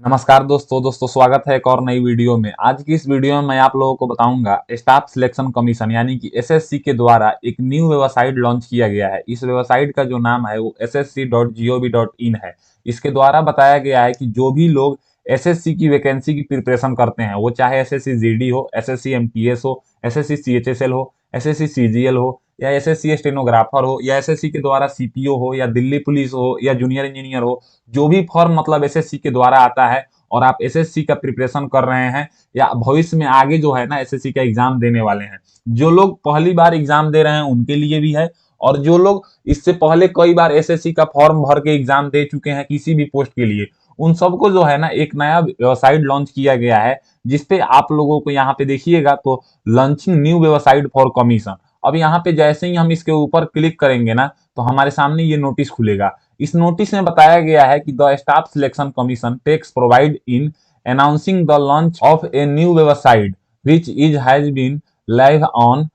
नमस्कार दोस्तों स्वागत है एक और नई वीडियो में। आज की इस वीडियो में मैं आप लोगों को बताऊंगा स्टाफ सिलेक्शन कमीशन यानी कि एसएससी के द्वारा एक न्यू वेबसाइट लॉन्च किया गया है। इस वेबसाइट का जो नाम है वो ssc.gov.in है। इसके द्वारा बताया गया है कि जो भी लोग एसएससी की वैकेंसी की प्रिपरेशन करते हैं, वो चाहे एसएससी जीडी हो, एसएससी एमटीएस हो, एसएससी सीएचएसएल हो, एसएससी सीजीएल हो, या एसएससी स्टेनोग्राफर हो, या एसएससी के द्वारा सीपीओ हो, या दिल्ली पुलिस हो, या जूनियर इंजीनियर हो, जो भी फॉर्म मतलब एसएससी के द्वारा आता है और आप एसएससी का प्रिपरेशन कर रहे हैं या भविष्य में आगे जो है ना एसएससी का एग्जाम देने वाले हैं, जो लोग पहली बार एग्जाम दे रहे हैं उनके लिए भी है, और जो लोग इससे पहले कई बार एसएससी का फॉर्म भर के एग्जाम दे चुके हैं किसी भी पोस्ट के लिए, उन सबको जो है ना एक नया वेबसाइट लॉन्च किया गया है, जिसपे आप लोगों को यहाँ पे देखिएगा तो launching new website for commission. अब यहाँ पे जैसे ही हम इसके ऊपर क्लिक करेंगे ना तो हमारे सामने ये नोटिस खुलेगा। इस नोटिस में बताया गया है कि the staff selection commission takes provide in announcing the launch of a new website which is has been live on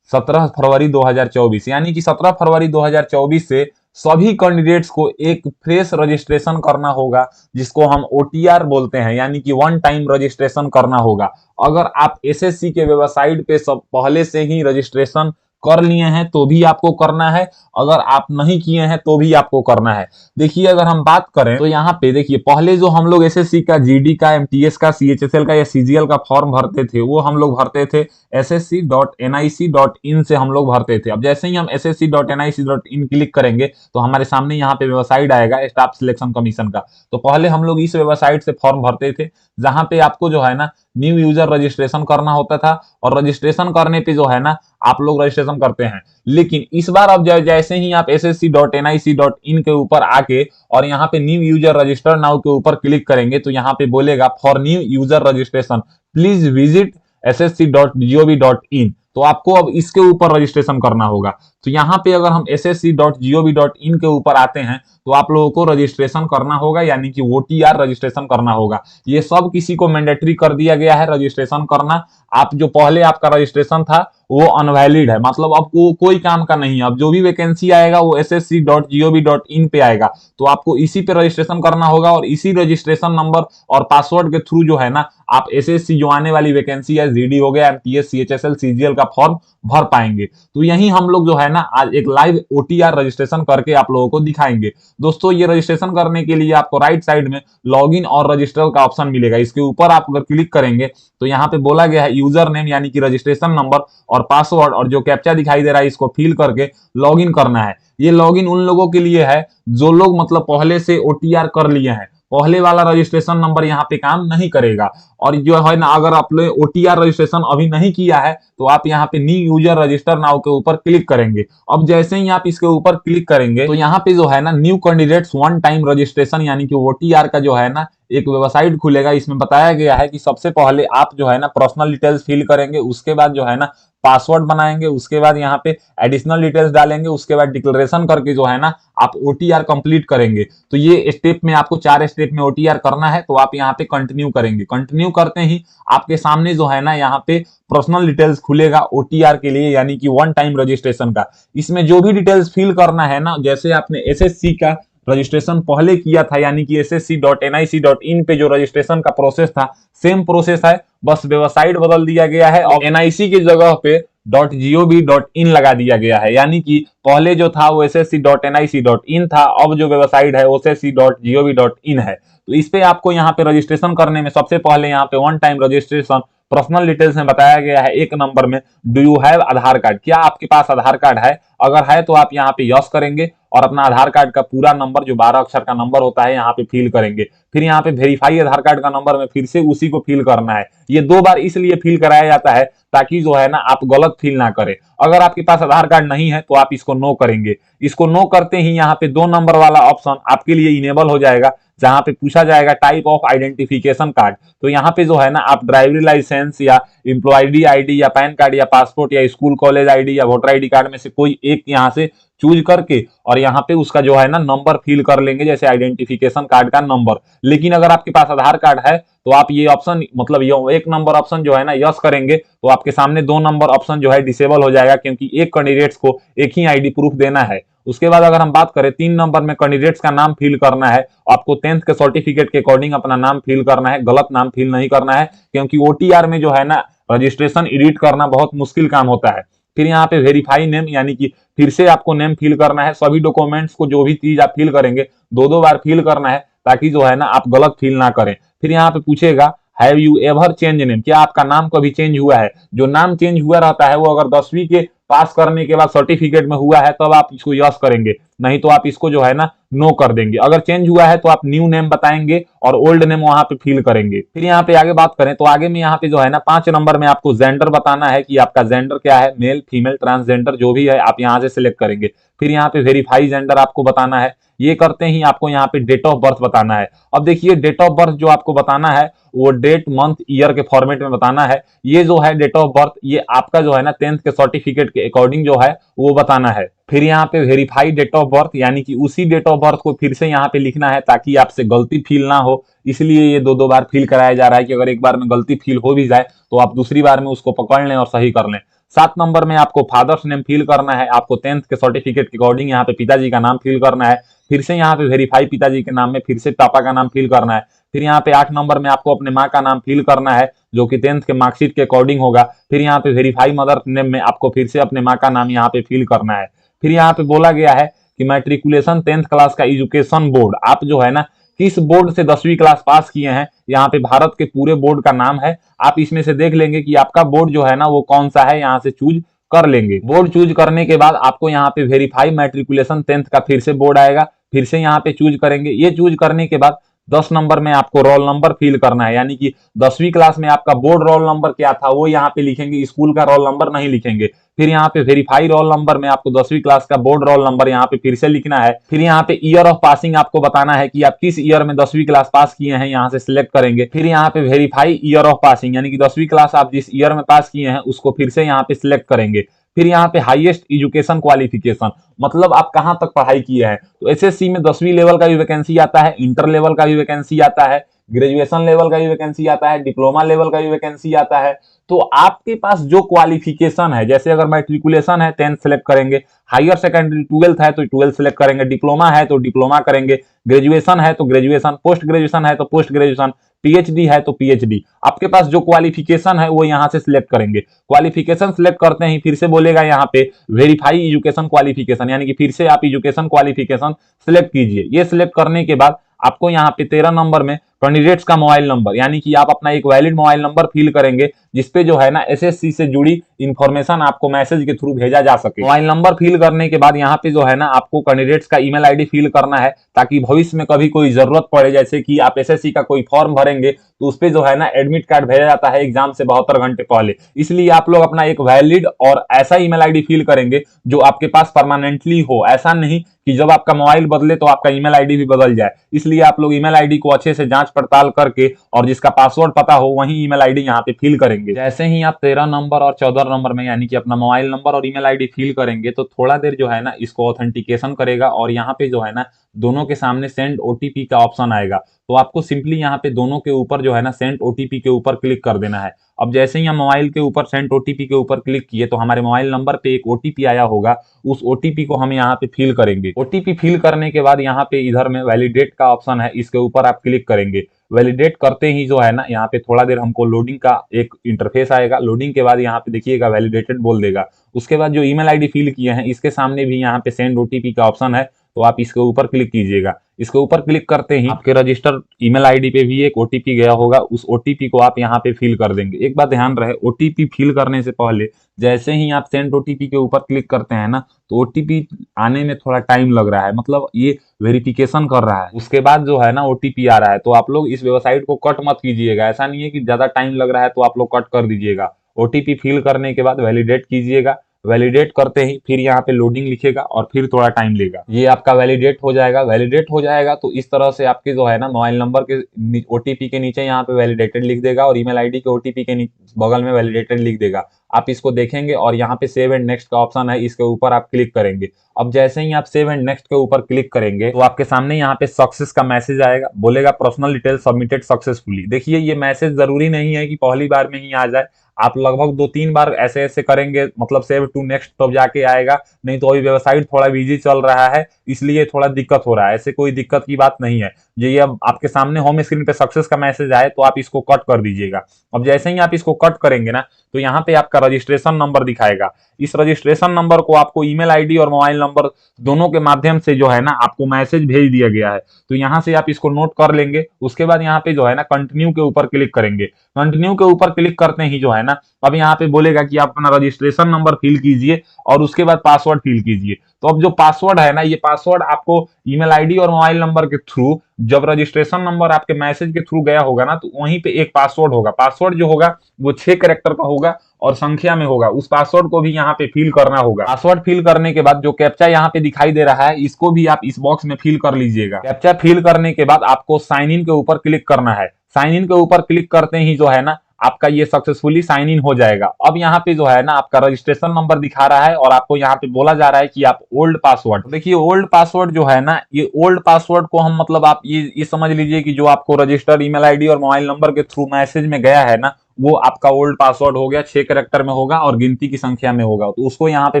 17 February 2024, यानी कि 17 फरवरी 2024 से सभी कैंडिडेट्स को एक फ्रेश रजिस्ट्रेशन करना होगा, जिसको हम ओटीआर बोलते हैं, यानी कि वन टाइम रजिस्ट्रेशन करना होगा। अगर आप एसएससी के वेबसाइट पे सब पहले से ही रजिस्ट्रेशन कर लिए हैं तो भी आपको करना है, अगर आप नहीं किए हैं तो भी आपको करना है। देखिए अगर हम बात करें तो यहाँ पे देखिए पहले जो हम लोग एसएससी का, जीडी का, एमटीएस का, सीएचएसएल का या सीजीएल का फॉर्म भरते थे वो हम लोग भरते थे ssc.nic.in से हम लोग भरते थे। अब जैसे ही हम ssc.nic.in क्लिक करेंगे तो हमारे सामने यहाँ पे वेबसाइट आएगा स्टाफ सिलेक्शन कमीशन का। तो पहले हम लोग इस वेबसाइट से फॉर्म भरते थे, जहां पे आपको जो है ना न्यू यूजर रजिस्ट्रेशन करना होता था, और रजिस्ट्रेशन करने पे जो है ना आप लोग रजिस्ट्रेशन करते हैं। लेकिन इस बार अब जैसे ही आप ssc.nic.in के ऊपर आके और यहाँ पे न्यू यूजर रजिस्टर नाउ के ऊपर क्लिक करेंगे तो यहाँ पे बोलेगा for new user registration please visit ssc.gov.in। तो आपको अब इसके ऊपर रजिस्ट्रेशन करना होगा। तो यहाँ पे अगर हम ssc.gov.in के ऊपर आते हैं तो आप लोगों को रजिस्ट्रेशन करना होगा, यानी कि ओटीआर रजिस्ट्रेशन करना होगा। ये सब किसी को मैंडेटरी कर दिया गया है रजिस्ट्रेशन करना। आप जो पहले आपका रजिस्ट्रेशन था वो अनवैलिड है, मतलब अब कोई काम का नहीं है। अब जो भी वैकेंसी आएगा वो ssc.gov.in पे आएगा, तो आपको इसी पे रजिस्ट्रेशन करना होगा, और इसी रजिस्ट्रेशन नंबर और पासवर्ड के थ्रू जो है ना आप एसएससी जो आने वाली वैकेंसी है, जीडी हो गया, एमटीएस, सीएचएसएल, सीजीएल का फॉर्म भर पाएंगे। तो यही हम लोग जो है ना आज एक लाइव ओटीआर रजिस्ट्रेशन करके आप लोगों को दिखाएंगे। दोस्तों ये रजिस्ट्रेशन करने के लिए आपको राइट साइड में लॉगिन और रजिस्टर का ऑप्शन मिलेगा। इसके ऊपर आप अगर क्लिक करेंगे तो यहाँ पे बोला गया है यूजर नेम यानी कि रजिस्ट्रेशन नंबर और पासवर्ड और जो कैप्चा दिखाई दे रहा है इसको फिल करके लॉगिन करना है। ये लॉगिन उन लोगों के लिए है जो लोग मतलब पहले से ओटीआर कर लिए हैं। पहले वाला रजिस्ट्रेशन नंबर यहाँ पे काम नहीं करेगा। और जो है ना अगर आपने ओटीआर रजिस्ट्रेशन अभी नहीं किया है तो आप यहाँ पे न्यू यूजर रजिस्टर नाउ के ऊपर क्लिक करेंगे। अब जैसे ही आप इसके ऊपर क्लिक करेंगे तो यहाँ पे जो है ना new candidates one time registration यानी कि ओटीआर का जो है ना एक वेबसाइट खुलेगा। इसमें बताया गया है कि सबसे पहले आप जो है ना पर्सनल डिटेल्स फिल करेंगे, उसके बाद जो है ना पासवर्ड बनाएंगे, उसके बाद यहाँ पे एडिशनल डिटेल्स डालेंगे, उसके बाद डिक्लेरेशन करके जो है ना आप ओटीआर कंप्लीट करेंगे। तो ये स्टेप में आपको 4 स्टेप में ओटीआर करना है। तो आप यहाँ पे कंटिन्यू करेंगे। कंटिन्यू करते ही आपके सामने जो है ना यहाँ पे पर्सनल डिटेल्स खुलेगा ओटीआर के लिए, यानी कि वन टाइम रजिस्ट्रेशन का। इसमें जो भी डिटेल्स फिल करना है ना, जैसे आपने एसएससी का रजिस्ट्रेशन पहले किया था यानी कि ssc.nic.in पे जो रजिस्ट्रेशन का प्रोसेस था सेम प्रोसेस है, बस वेबसाइट बदल दिया गया है और एनआईसी की जगह पे .gov.in लगा दिया गया है। यानी कि पहले जो था वो ssc.nic.in था, अब जो वेबसाइट है वो ssc.gov.in है। तो इस पे आपको यहाँ पे रजिस्ट्रेशन करने में सबसे पहले यहाँ पे one time registration personal details में बताया गया है। एक नंबर में do you have Aadhaar card, क्या आपके पास आधार कार्ड है? अगर है तो आप यहाँ पे यस करेंगे और अपना आधार कार्ड का पूरा नंबर जो 12 अक्षर का नंबर होता है यहाँ पे फिल करेंगे। फिर यहाँ पे वेरीफाई आधार कार्ड का नंबर में फिर से उसी को फिल करना है। ये 2 बार इसलिए फिल कराया जाता है ताकि जो है ना आप गलत फिल ना करें। अगर आपके पास आधार कार्ड नहीं है तो आप इसको नो करेंगे। इसको नो करते ही यहाँ पे 2 नंबर वाला ऑप्शन आपके लिए इनेबल हो जाएगा, जहां पे पूछा जाएगा टाइप ऑफ आइडेंटिफिकेशन कार्ड। तो यहाँ पे जो है ना आप ड्राइवरी लाइसेंस या एम्प्लॉयडी आईडी या पैन कार्ड या पासपोर्ट या स्कूल कॉलेज आईडी या वोटर आईडी कार्ड में से कोई एक यहाँ से चूज करके और यहाँ पे उसका जो है ना नंबर फिल कर लेंगे, जैसे आइडेंटिफिकेशन कार्ड का नंबर। लेकिन अगर आपके पास आधार कार्ड है तो आप ये ऑप्शन मतलब ये 1 नंबर ऑप्शन जो है ना यस करेंगे तो आपके सामने 2 नंबर ऑप्शन जो है डिसेबल हो जाएगा, क्योंकि एक कैंडिडेट्स को एक ही आईडी प्रूफ देना है। उसके बाद अगर हम बात करें 3 नंबर में कैंडिडेट्स का नाम फिल करना है। आपको 10th के सर्टिफिकेट के अकॉर्डिंग अपना नाम फिल करना है, गलत नाम फिल नहीं करना है, क्योंकि ओटीआर में जो है ना रजिस्ट्रेशन एडिट करना बहुत मुश्किल काम होता है। फिर यहाँ पे वेरीफाई नेम, यानी कि फिर से आपको नेम फिल करना है। सभी डॉक्यूमेंट्स को जो भी चीज आप फिल करेंगे 2-2 बार फिल करना है, ताकि जो है ना आप गलत फिल ना करें। फिर यहाँ पे पूछेगा have you ever change name, क्या आपका नाम कभी चेंज हुआ है। जो नाम चेंज हुआ रहता है वो अगर 10वीं के पास करने के बाद सर्टिफिकेट में हुआ है तब आप इसको यस करेंगे, नहीं तो आप इसको जो है ना नो कर देंगे। अगर चेंज हुआ है तो आप न्यू नेम बताएंगे और ओल्ड नेम वहां पे फिल करेंगे। फिर यहाँ पे आगे बात करें तो आगे में यहाँ पे जो है ना 5 नंबर में आपको जेंडर बताना है कि आपका जेंडर क्या है, मेल फीमेल ट्रांसजेंडर जो भी है आप यहाँ से सिलेक्ट करेंगे। फिर यहाँ पे वेरीफाई जेंडर आपको बताना है। ये करते ही आपको यहाँ पे डेट ऑफ बर्थ बताना है। अब देखिए डेट ऑफ बर्थ जो आपको बताना है वो डेट मंथ ईयर के फॉर्मेट में बताना है। ये जो है डेट ऑफ बर्थ ये आपका जो है ना 10th के सर्टिफिकेट के अकॉर्डिंग जो है वो बताना है। फिर यहाँ पे वेरीफाई डेट ऑफ बर्थ, यानी कि उसी डेट ऑफ बर्थ को फिर से यहाँ पे लिखना है ताकि आपसे गलती फील ना हो, इसलिए ये 2-2 बार फिल कराया जा रहा है कि अगर एक बार में गलती फील हो भी जाए तो आप दूसरी बार में उसको पकड़ लें और सही कर लें। 7 नंबर में आपको फादर्स नेम फिल करना है। आपको 10th के सर्टिफिकेट के अकॉर्डिंग यहाँ पे पिताजी का नाम फिल करना है। फिर से यहाँ पे वेरीफाई पिताजी के नाम में फिर से पापा का नाम फिल करना है। फिर यहाँ पे 8 नंबर में आपको अपने माँ का नाम फिल करना है जो कि 10th के मार्कशीट के अकॉर्डिंग होगा। फिर यहाँ पे वेरीफाई मदर नेम में आपको फिर से अपने माँ का नाम यहाँ पे फिल करना है। फिर यहाँ पे बोला गया है कि मैट्रिकुलेशन 10th क्लास का एजुकेशन बोर्ड, आप जो है ना किस बोर्ड से 10वीं क्लास पास किए हैं, यहाँ पे भारत के पूरे बोर्ड का नाम है। आप इसमें से देख लेंगे कि आपका बोर्ड जो है ना वो कौन सा है, यहाँ से चूज कर लेंगे। बोर्ड चूज करने के बाद आपको यहाँ पे वेरीफाई मैट्रिकुलेशन 10th का फिर से बोर्ड आएगा, फिर से यहाँ पे चूज करेंगे। ये चूज करने के बाद 10 नंबर में आपको रोल नंबर फिल करना है, यानी कि 10वीं क्लास में आपका बोर्ड रोल नंबर क्या था वो यहाँ पे लिखेंगे, स्कूल का रोल नंबर नहीं लिखेंगे। फिर यहाँ पे वेरीफाई रोल नंबर में आपको 10वीं क्लास का बोर्ड रोल नंबर यहाँ पे फिर से लिखना है। फिर यहाँ पे ईयर ऑफ पासिंग आपको बताना है कि आप किस ईयर में 10वीं क्लास पास किए हैं, यहाँ से सिलेक्ट करेंगे। फिर यहाँ पे वेरीफाई ईयर ऑफ पासिंग, यानी कि 10वीं क्लास आप जिस ईयर में पास किए हैं उसको फिर से यहाँ पे सिलेक्ट करेंगे। फिर यहाँ पे हाईएस्ट एजुकेशन क्वालिफिकेशन, मतलब आप कहां तक पढ़ाई किए हैं। तो एसएससी में 10वीं लेवल का भी वैकेंसी आता है, इंटर लेवल का भी वैकेंसी आता है, ग्रेजुएशन लेवल का भी वैकेंसी आता है, डिप्लोमा लेवल का भी वैकेंसी आता है। तो आपके पास जो क्वालिफिकेशन है, जैसे अगर मैट्रिकुलेशन है 10th सेलेक्ट करेंगे, हायर सेकेंडरी 12th है तो 12th सेलेक्ट करेंगे, डिप्लोमा है तो डिप्लोमा करेंगे, ग्रेजुएशन है तो ग्रेजुएशन, पोस्ट ग्रेजुएशन है तो पोस्ट ग्रेजुएशन, पीएचडी है तो पीएचडी। आपके पास जो क्वालिफिकेशन है वो यहाँ से सिलेक्ट करेंगे। क्वालिफिकेशन सिलेक्ट करते ही फिर से बोलेगा यहाँ पे वेरीफाई एजुकेशन क्वालिफिकेशन, यानी कि फिर से आप एजुकेशन क्वालिफिकेशन सिलेक्ट कीजिए। ये सिलेक्ट करने के बाद आपको यहाँ पे 13 नंबर में कैंडिडेट्स का मोबाइल नंबर, यानी कि आप अपना एक वैलिड मोबाइल नंबर फिल करेंगे जिसपे जो है ना एसएससी से जुड़ी इंफॉर्मेशन आपको मैसेज के थ्रू भेजा जा सके। मोबाइल नंबर फिल करने के बाद यहाँ पे जो है ना आपको कैंडिडेट्स का ईमेल आईडी फिल करना है, ताकि भविष्य में कभी कोई जरूरत पड़े, जैसे कि आप एसएससी का कोई फॉर्म भरेंगे तो उस पे जो है ना एडमिट कार्ड भेजा जाता है एग्जाम से 72 घंटे पहले, इसलिए आप लोग अपना एक वैलिड और ऐसा ईमेल आईडी फिल करेंगे जो आपके पास परमानेंटली हो। ऐसा नहीं कि जब आपका मोबाइल बदले तो आपका ईमेल आईडी भी बदल जाए, इसलिए आप लोग ईमेल आईडी को अच्छे से जांच पड़ताल करके और जिसका पासवर्ड पता हो वही ईमेल आईडी यहाँ पे फिल करेंगे। जैसे ही आप 13 नंबर और 14 नंबर में यानी कि अपना मोबाइल नंबर और ईमेल आईडी फिल करेंगे तो थोड़ा देर जो है ना इसको ऑथेंटिकेशन करेगा और यहाँ पे जो है ना दोनों के सामने सेंड ओटीपी का ऑप्शन आएगा। तो आपको सिंपली यहाँ पे दोनों के ऊपर जो है ना सेंड ओटीपी के ऊपर क्लिक कर देना है। अब जैसे ही हम मोबाइल के ऊपर सेंड ओटीपी के ऊपर क्लिक किए तो हमारे मोबाइल नंबर पे एक ओटीपी आया होगा, उस ओटीपी को हम यहाँ पे फिल करेंगे। ओटीपी फिल करने के बाद यहाँ पे इधर में वैलिडेट का ऑप्शन है, इसके ऊपर आप क्लिक करेंगे। वैलिडेट करते ही जो है ना यहाँ पे थोड़ा देर हमको लोडिंग का एक इंटरफेस आएगा। लोडिंग के बाद यहाँ पे देखिएगा वैलिडेटेड बोल देगा। उसके बाद जो ईमेल आईडी फिल किए हैं इसके सामने भी यहाँ पे सेंड ओटीपी का ऑप्शन है, तो आप इसके ऊपर क्लिक कीजिएगा। इसके ऊपर क्लिक करते ही आपके रजिस्टर ईमेल आईडी पे भी एक ओटीपी गया होगा, उस ओटीपी को आप यहाँ पे फिल कर देंगे। एक बात ध्यान रहे, ओटीपी फिल करने से पहले जैसे ही आप सेंड ओटीपी के ऊपर क्लिक करते हैं ना तो ओटीपी आने में थोड़ा टाइम लग रहा है, मतलब ये वेरिफिकेशन कर रहा है, उसके बाद जो है ना ओटीपी आ रहा है। तो आप लोग इस वेबसाइट को कट मत कीजिएगा, ऐसा नहीं है कि ज्यादा टाइम लग रहा है तो आप लोग कट कर दीजिएगा। ओटीपी फिल करने के बाद वैलिडेट कीजिएगा। वैलिडेट करते ही फिर यहाँ पे लोडिंग लिखेगा और फिर थोड़ा टाइम लेगा। ये आपका वैलिडेट हो जाएगा। वैलिडेट हो जाएगा तो इस तरह से आपके जो है ना मोबाइल नंबर के ओटीपी के नीचे यहाँ पे वैलिडेटेड लिख देगा और ईमेल आईडी के ओटीपी के बगल में वैलिडेटेड लिख देगा। आप इसको देखेंगे और यहाँ पे सेव एंड नेक्स्ट का ऑप्शन है, इसके ऊपर आप क्लिक करेंगे। अब जैसे ही आप सेव एंड नेक्स्ट के ऊपर क्लिक करेंगे तो आपके सामने यहाँ पे सक्सेस का मैसेज आएगा, बोलेगा पर्सनल डिटेल सबमिटेड सक्सेसफुली। देखिए ये मैसेज जरूरी नहीं है कि पहली बार में ही आ जाए, आप लगभग 2-3 बार ऐसे ऐसे करेंगे, मतलब सेव टू नेक्स्ट तब जाके आएगा, नहीं तो अभी वेबसाइट थोड़ा बिजी चल रहा है इसलिए थोड़ा दिक्कत हो रहा है। ऐसे कोई दिक्कत की बात नहीं है। ये अब आपके सामने होम स्क्रीन पे सक्सेस का मैसेज आए तो आप इसको कट कर दीजिएगा। अब जैसे ही आप इसको कट करेंगे ना तो यहाँ पे आपका रजिस्ट्रेशन नंबर दिखाएगा। इस रजिस्ट्रेशन नंबर को आपको ईमेल आईडी और मोबाइल नंबर दोनों के माध्यम से जो है ना आपको मैसेज भेज दिया गया है। तो यहाँ से आप इसको नोट कर लेंगे। उसके बाद यहाँ पे जो है ना कंटिन्यू के ऊपर क्लिक करेंगे। कंटिन्यू के ऊपर क्लिक करते ही जो है ना अब यहाँ पे बोलेगा कि आप अपना रजिस्ट्रेशन नंबर फिल कीजिए और उसके बाद पासवर्ड फिल कीजिए। तो अब जो पासवर्ड है ना, ये पासवर्ड आपको ईमेल आईडी और मोबाइल नंबर के थ्रू, जब रजिस्ट्रेशन नंबर आपके मैसेज के थ्रू गया होगा ना तो वहीं पे एक पासवर्ड होगा। पासवर्ड जो होगा वो 6 कैरेक्टर का होगा और संख्या में होगा। उस पासवर्ड को भी यहाँ पे फिल करना होगा। पासवर्ड फिल करने के बाद जो कैप्चा यहाँ पे दिखाई दे रहा है इसको भी आप इस बॉक्स में फिल कर लीजिएगा। कैप्चा फिल करने के बाद आपको साइन इन के ऊपर क्लिक करना है। साइन इन के ऊपर क्लिक करते ही जो है ना आपका ये सक्सेसफुली साइन इन हो जाएगा। अब यहाँ पे जो है ना आपका रजिस्ट्रेशन नंबर दिखा रहा है और आपको यहाँ पे बोला जा रहा है कि आप ओल्ड पासवर्ड, देखिए ओल्ड पासवर्ड जो है ना, ये ओल्ड पासवर्ड को हम मतलब आप ये समझ लीजिए कि जो आपको रजिस्टर्ड ईमेल आईडी और मोबाइल नंबर के थ्रू मैसेज में गया है ना वो आपका ओल्ड पासवर्ड हो गया, 6 कैरेक्टर में होगा और गिनती की संख्या में होगा, तो उसको यहाँ पे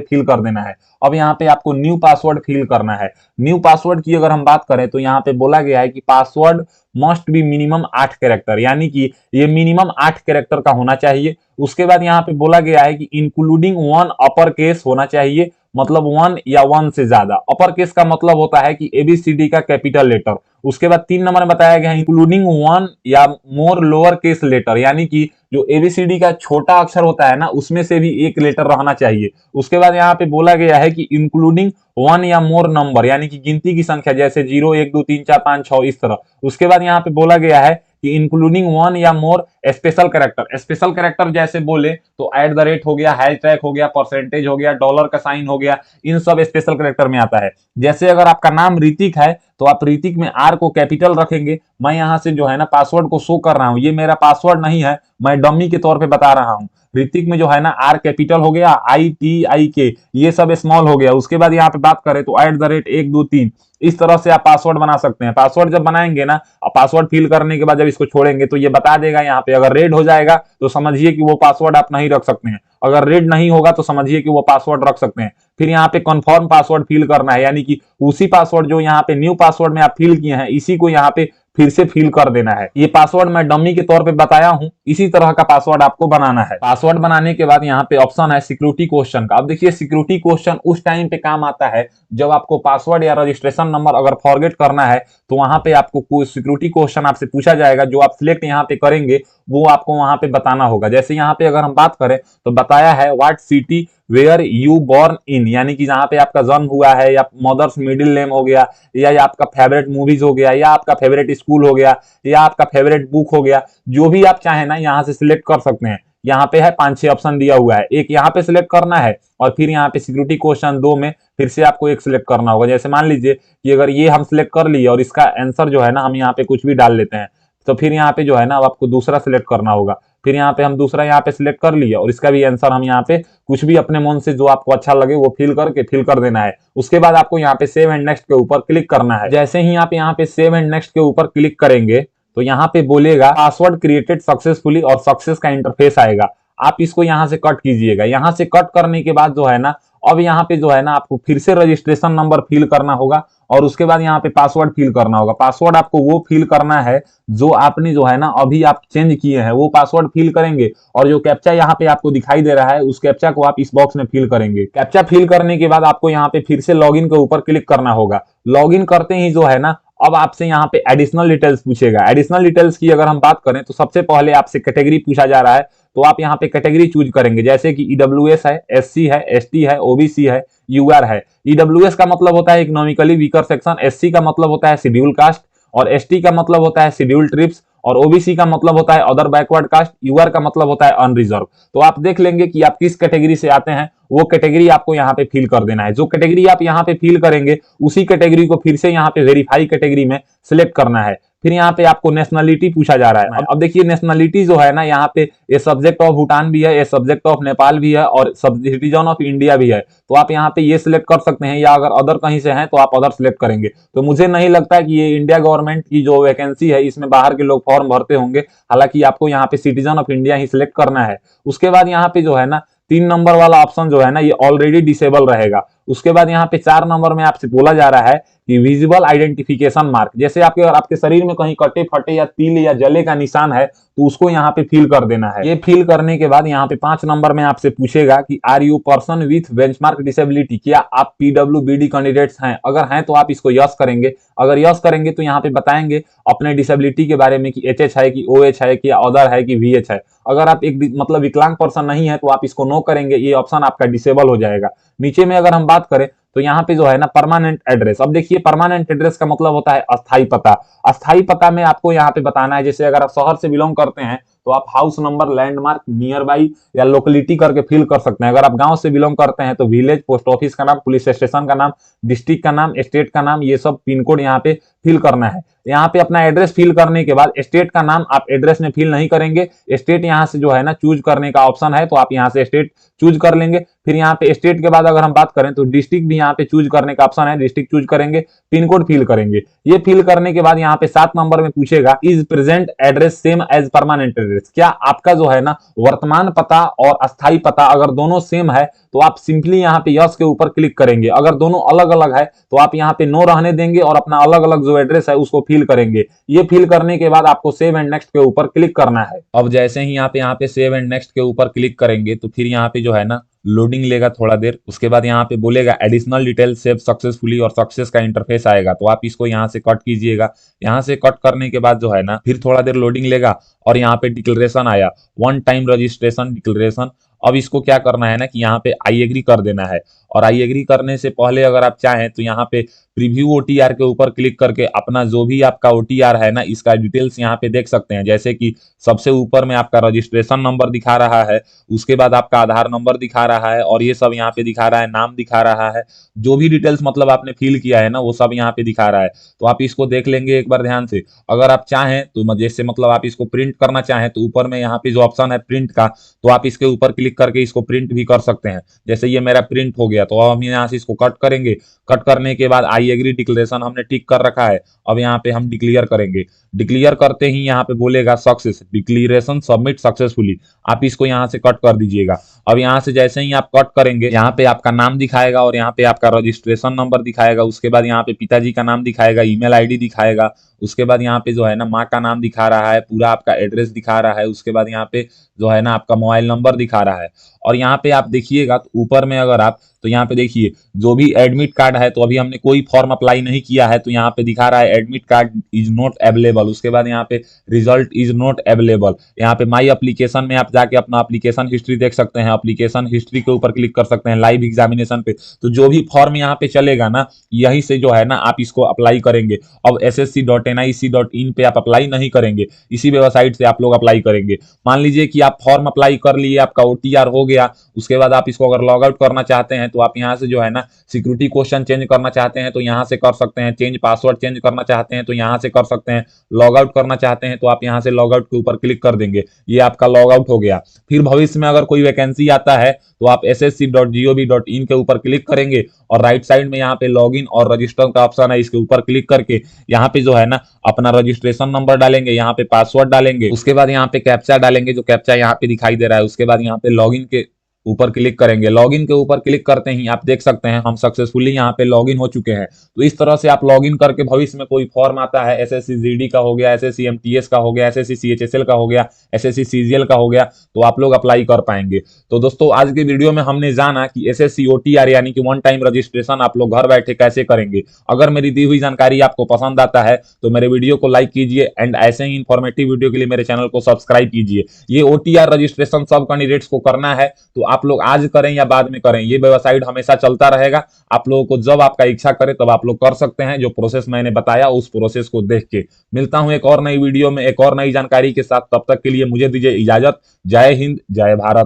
फिल कर देना है। अब यहाँ पे आपको न्यू पासवर्ड फिल करना है। न्यू पासवर्ड की अगर हम बात करें तो यहाँ पे बोला गया है कि password must be minimum 8 character, यानी कि ये मिनिमम 8 कैरेक्टर का होना चाहिए। उसके बाद यहाँ पे बोला गया है कि इंक्लूडिंग 1 अपर केस होना चाहिए, मतलब 1 या 1 से ज्यादा। अपर केस का मतलब होता है कि एबीसीडी का कैपिटल लेटर। उसके बाद 3 नंबर में बताया गया है इंक्लूडिंग 1 या मोर लोअर केस लेटर, यानी कि जो एबीसीडी का छोटा अक्षर होता है ना उसमें से भी एक लेटर रहना चाहिए। उसके बाद यहाँ पे बोला गया है कि इंक्लूडिंग 1 या मोर नंबर, यानी कि गिनती की संख्या जैसे 0 1 2 3 4 5 6 इस तरह। उसके बाद यहाँ पे बोला गया है कि इंक्लूडिंग 1 या more special character. Special character जैसे बोले तो @ हो गया, हैशटैग हो गया, परसेंटेज हो गया, डॉलर का साइन हो गया, इन सब स्पेशल कैरेक्टर में आता है। जैसे अगर आपका नाम ऋतिक है तो आप ऋतिक में आर को कैपिटल रखेंगे। मैं यहाँ से जो है ना पासवर्ड को शो कर रहा हूँ, ये मेरा पासवर्ड नहीं है, मैं डमी के तौर पे बता रहा हूँ। ऋतिक में जो है ना आर कैपिटल हो गया, ITIK ये सब स्मॉल हो गया। उसके बाद यहाँ पे बात करें तो @ 1 2 3 इस तरह से आप पासवर्ड बना सकते हैं। पासवर्ड जब बनाएंगे ना, पासवर्ड फिल करने के बाद जब इसको छोड़ेंगे तो ये बता देगा यहाँ पे, अगर रेड हो जाएगा तो समझिए कि वो पासवर्ड आप नहीं रख सकते हैं, अगर रेड नहीं होगा तो समझिए कि वो पासवर्ड रख सकते हैं। फिर यहाँ पे कंफर्म पासवर्ड फिल करना है, यानी कि उसी पासवर्ड जो यहाँ पे न्यू पासवर्ड में आप फिल किए हैं इसी को यहाँ पे फिर से फिल कर देना है। ये पासवर्ड मैं डमी के तौर पे बताया हूं, इसी तरह का पासवर्ड आपको बनाना है। पासवर्ड बनाने के बाद यहाँ पे ऑप्शन है सिक्योरिटी क्वेश्चन का। अब देखिए सिक्योरिटी क्वेश्चन उस टाइम पे काम आता है जब आपको पासवर्ड या रजिस्ट्रेशन नंबर अगर फॉरगेट करना है तो वहां पे आपको कोई सिक्योरिटी क्वेश्चन आपसे पूछा जाएगा, जो आप सिलेक्ट यहाँ पे करेंगे वो आपको वहां पे बताना होगा। जैसे यहाँ पे अगर हम बात करें तो बताया है what city where you born in, यानी कि जहां पे आपका जन्म हुआ है, या मदर्स मिडिल नेम हो गया, या आपका फेवरेट मूवीज हो गया, या आपका फेवरेट स्कूल हो गया, या आपका फेवरेट बुक हो गया, जो भी आप चाहें ना यहाँ से सिलेक्ट कर सकते हैं। यहाँ पे है 5-6 ऑप्शन दिया हुआ है, एक यहाँ पे सिलेक्ट करना है और फिर यहाँ पे सिक्योरिटी क्वेश्चन 2 में फिर से आपको एक सिलेक्ट करना होगा। जैसे मान लीजिए कि अगर ये हम सिलेक्ट कर लिए और इसका आंसर जो है ना हम यहाँ पे कुछ भी डाल लेते हैं, तो फिर यहाँ पे जो है ना अब आपको दूसरा सिलेक्ट करना होगा। फिर यहाँ पे हम दूसरा यहाँ पे सिलेक्ट कर लिए और इसका भी आंसर हम यहाँ पे कुछ भी अपने मन से जो आपको अच्छा लगे वो फिल कर देना है। उसके बाद आपको यहाँ पे सेव एंड नेक्स्ट के ऊपर क्लिक करना है। जैसे ही आप यहाँ पे सेव एंड नेक्स्ट के ऊपर क्लिक करेंगे तो यहाँ पे बोलेगा पासवर्ड क्रिएटेड सक्सेसफुली और सक्सेस का इंटरफेस आएगा। आप इसको यहाँ से कट कीजिएगा। यहाँ से कट करने के बाद जो है ना अब यहाँ पे जो है ना आपको फिर से रजिस्ट्रेशन नंबर फिल करना होगा और उसके बाद यहाँ पे पासवर्ड फिल करना होगा। पासवर्ड आपको वो फिल करना है जो आपने जो है ना अभी आप चेंज किए हैं, वो पासवर्ड फिल करेंगे और जो कैप्चा यहाँ पे आपको दिखाई दे रहा है उस कैप्चा को आप इस बॉक्स में फिल करेंगे। कैप्चा फिल करने के बाद आपको यहाँ पे फिर से लॉगिन के ऊपर क्लिक करना होगा। लॉगिन करते ही जो है ना अब आपसे यहाँ पे एडिशनल डिटेल्स पूछेगा। एडिशनल डिटेल्स की अगर हम बात करें तो सबसे पहले आपसे कैटेगरी पूछा जा रहा है, तो आप यहाँ पे कैटेगरी चूज करेंगे। जैसे कि EWS है, SC है, ST है, OBC है, UR है। EWS का मतलब होता है इकोनॉमिकली वीकर सेक्शन, SC का मतलब होता है शेड्यूल कास्ट और ST का मतलब होता है शेड्यूल ट्रिब्स और OBC का मतलब होता है अदर बैकवर्ड कास्ट, UR का मतलब होता है अनरिजर्व। तो आप देख लेंगे कि आप किस कैटेगरी से आते हैं वो कैटेगरी आपको यहाँ पे फिल कर देना है। जो कैटेगरी आप यहाँ पे फिल करेंगे उसी कैटेगरी को फिर से यहाँ पे वेरीफाई कैटेगरी में सिलेक्ट करना है। फिर यहाँ पे आपको नेशनलिटी पूछा जा रहा है। अब देखिए नेशनलिटी जो है ना, यहाँ पे ये सब्जेक्ट ऑफ भूटान भी है, ये सब्जेक्ट ऑफ नेपाल भी है और सिटीजन ऑफ इंडिया भी है। तो आप यहाँ पे ये सिलेक्ट कर सकते हैं, या अगर अदर कहीं से हैं तो आप अदर सिलेक्ट करेंगे। तो मुझे नहीं लगता कि ये इंडिया गवर्नमेंट की जो वैकेंसी है इसमें बाहर के लोग फॉर्म भरते होंगे। हालांकि आपको यहाँ पे citizen of India he select करना है। उसके बाद यहाँ पे जो है ना 3 नंबर वाला ऑप्शन जो है ना, ये ऑलरेडी डिसेबल रहेगा। उसके बाद यहाँ पे 4 नंबर में आपसे बोला जा रहा है कि विजिबल आइडेंटिफिकेशन मार्क, जैसे आपके शरीर में कहीं कटे फटे या तिल या जले का निशान है तो उसको यहाँ पे फिल कर देना है। ये फिल करने के बाद यहाँ पे 5 नंबर में आपसे पूछेगा कि are you person with benchmark disability, क्या आप पीडब्ल्यूबीडी कैंडिडेट्स हैं? अगर हैं तो आप इसको यस करेंगे। अगर यस करेंगे तो यहाँ पे बताएंगे अपने डिसेबिलिटी के बारे में कि एचएच है कि ओएच है कि अदर है कि वीएच है। अगर आप एक मतलब विकलांग पर्सन नहीं है तो आप इसको नो करेंगे, ये ऑप्शन आपका डिसेबल हो जाएगा। नीचे में अगर हम बात करें तो यहाँ पे जो है ना परमानेंट एड्रेस, अब देखिए परमानेंट एड्रेस का मतलब होता है अस्थाई पता। अस्थाई पता में आपको यहाँ पे बताना है, जैसे अगर आप शहर से बिलोंग करते हैं तो आप house number, landmark, near by या लोकेलिटी करके फिल कर सकते हैं। अगर आप गांव से बिलोंग करते हैं तो विलेज, पोस्ट ऑफिस का नाम, पुलिस स्टेशन का नाम, डिस्ट्रिक्ट का नाम, स्टेट का नाम, ये सब पिन कोड यहाँ पे फिल करना है। यहाँ पे अपना एड्रेस फिल करने के बाद स्टेट का नाम आप एड्रेस में फिल नहीं करेंगे। स्टेट यहाँ से जो है ना चूज करने का ऑप्शन है, तो आप यहाँ से स्टेट चूज कर लेंगे। फिर यहाँ पे स्टेट के बाद अगर हम बात करें तो डिस्ट्रिक्ट भी यहाँ पे चूज करने का ऑप्शन है, डिस्ट्रिक्ट चूज करेंगे, पिन कोड फिल करेंगे। ये फिल करने के बाद यहाँ पे 7 नंबर में पूछेगा is present address same as permanent address, क्या आपका जो है ना वर्तमान पता और अस्थाई पता अगर दोनों सेम है तो आप सिंपली यहाँ पे यस के ऊपर क्लिक करेंगे। अगर दोनों अलग अलग है तो आप यहाँ पे नो रहने देंगे और अपना अलग अलग जो एड्रेस है उसको फिल करेंगे। ये फिल करने के बाद आपको सेव एंड नेक्स्ट के ऊपर क्लिक करना है। अब जैसे ही यहाँ पे सेव एंड नेक्स्ट के ऊपर क्लिक करेंगे तो फिर यहाँ पे जो है ना लोडिंग लेगा थोड़ा देर। उसके बाद यहाँ पे बोलेगा एडिशनल डिटेल सेव सक्सेसफुली और सक्सेस का इंटरफेस आएगा, तो आप इसको यहाँ से कट कीजिएगा। यहाँ से कट करने के बाद जो है ना फिर थोड़ा देर लोडिंग लेगा और यहाँ पे डिक्लेरेशन आया, वन टाइम रजिस्ट्रेशन डिक्लेरेशन। अब इसको क्या करना है ना कि यहाँ पे आई एग्री कर देना है। और आई एग्री करने से पहले अगर आप चाहें तो यहाँ पे प्रीव्यू ओटीआर के ऊपर क्लिक करके अपना जो भी आपका ओटीआर है ना इसका डिटेल्स यहाँ पे देख सकते हैं। जैसे कि सबसे ऊपर में आपका रजिस्ट्रेशन नंबर दिखा रहा है, उसके बाद आपका आधार नंबर दिखा रहा है और ये सब यहाँ पे दिखा रहा है, नाम दिखा रहा है, जो भी डिटेल्स मतलब आपने फिल किया है ना वो सब यहाँ पे दिखा रहा है। तो आप इसको देख लेंगे एक बार ध्यान से। अगर आप चाहें तो जैसे मतलब आप इसको प्रिंट करना चाहें तो ऊपर में यहाँ पे जो ऑप्शन है प्रिंट का, तो आप इसके ऊपर क्लिक करके इसको प्रिंट भी कर सकते हैं। जैसे ये मेरा प्रिंट हो गया तो अब हम यहाँ से इसको कट करेंगे। कट करने के बाद आई एग्री डिक्लेरेशन हमने टिक कर रखा है। अब यहाँ पे हम डिक्लेयर करेंगे। डिक्लेयर करते ही यहाँ पे बोलेगा सक्सेस डिक्लेरेशन सबमिट सक्सेसफुली, आप इसको यहाँ से कट कर दीजिएगा। अब यहाँ से जैसे ही आप कट करेंगे यहाँ पे आपका नाम दिखाएगा और यहाँ पे आपका रजिस्ट्रेशन नंबर दिखाएगा। उसके बाद यहाँ पे पिताजी का नाम दिखाएगा, ईमेल आईडी दिखाएगा। उसके बाद यहाँ पे जो है ना माँ का नाम दिखा रहा है, पूरा आपका एड्रेस दिखा रहा है। उसके बाद यहाँ पे जो है ना आपका मोबाइल नंबर दिखा रहा है। और यहाँ पे आप देखिएगा तो ऊपर में अगर आप तो यहाँ पे देखिए जो भी एडमिट कार्ड है, तो अभी हमने कोई फॉर्म अप्लाई नहीं किया है तो यहाँ पे दिखा रहा है admit card is not available. उसके बाद यहाँ पे रिजल्ट इज नॉट अवेलेबल। यहाँ पे माई एप्लीकेशन में आप जाके अपना एप्लीकेशन हिस्ट्री देख सकते हैं। एप्लीकेशन हिस्ट्री के ऊपर क्लिक कर सकते हैं, लाइव एग्जामिनेशन पे। तो जो भी फॉर्म यहाँ पे चलेगा ना यहीं से जो है ना आप इसको अप्लाई करेंगे। अब ssc.nic.in पे आप अप्लाई नहीं करेंगे, इसी वेबसाइट से आप लोग अप्लाई करेंगे। मान लीजिए कि आप फॉर्म अप्लाई कर लिए, आपका ओटीआर हो गया, उसके बाद आप इसको अगर लॉग आउट करना चाहते हैं तो आप यहाँ से जो है ना सिक्योरिटी क्वेश्चन चेंज करना चाहते हैं तो यहाँ से कर सकते हैं, चेंज पासवर्ड चेंज करना चाहते हैं तो यहाँ से कर सकते हैं, लॉग आउट करना चाहते हैं तो आप यहाँ से लॉग आउट के ऊपर क्लिक कर देंगे। ये आपका लॉग आउट हो गया। फिर भविष्य में अगर कोई वैकेंसी आता है तो आप ssc.gov.in के ऊपर क्लिक करेंगे और राइट साइड में यहाँ पे लॉगिन और रजिस्टर का ऑप्शन है, इसके ऊपर क्लिक करके यहाँ पे जो है ना अपना रजिस्ट्रेशन नंबर डालेंगे, यहाँ पे पासवर्ड डालेंगे, उसके बाद यहाँ पे कैप्चा डालेंगे जो कैप्चा यहाँ पे दिखाई दे रहा है। उसके बाद यहाँ पे लॉगिन के ऊपर क्लिक करेंगे। लॉगिन के ऊपर क्लिक करते ही आप देख सकते हैं हम सक्सेसफुली यहाँ पे लॉगिन हो चुके हैं। तो इस तरह से आप लॉगिन करके भविष्य में कोई फॉर्म आता है, एसएससी जीडी का हो गया, एसएससी एमटीएस का हो गया, एसएससी सीएचएसएल का हो गया, एसएससी सीजीएल का हो गया, तो आप लोग अप्लाई कर पाएंगे। तो दोस्तों आज के वीडियो में हमने जाना कि एसएससी ओटीआर यानी कि वन टाइम रजिस्ट्रेशन आप लोग घर बैठे कैसे करेंगे। अगर मेरी दी हुई जानकारी आपको पसंद आता है तो मेरे वीडियो को लाइक कीजिए एंड ऐसे ही इंफॉर्मेटिव वीडियो के लिए मेरे चैनल को सब्सक्राइब कीजिए। ये ओटीआर रजिस्ट्रेशन सब कैंडिडेट्स को करना है, तो आप लोग आज करें या बाद में करें, ये वेबसाइट हमेशा चलता रहेगा। आप लोगों को जब आपका इच्छा करे तब आप लोग कर सकते हैं। जो प्रोसेस मैंने बताया उस प्रोसेस को देख के। मिलता हूं एक और नई वीडियो में एक और नई जानकारी के साथ, तब तक के लिए मुझे दीजिए इजाजत। जय हिंद, जय भारत।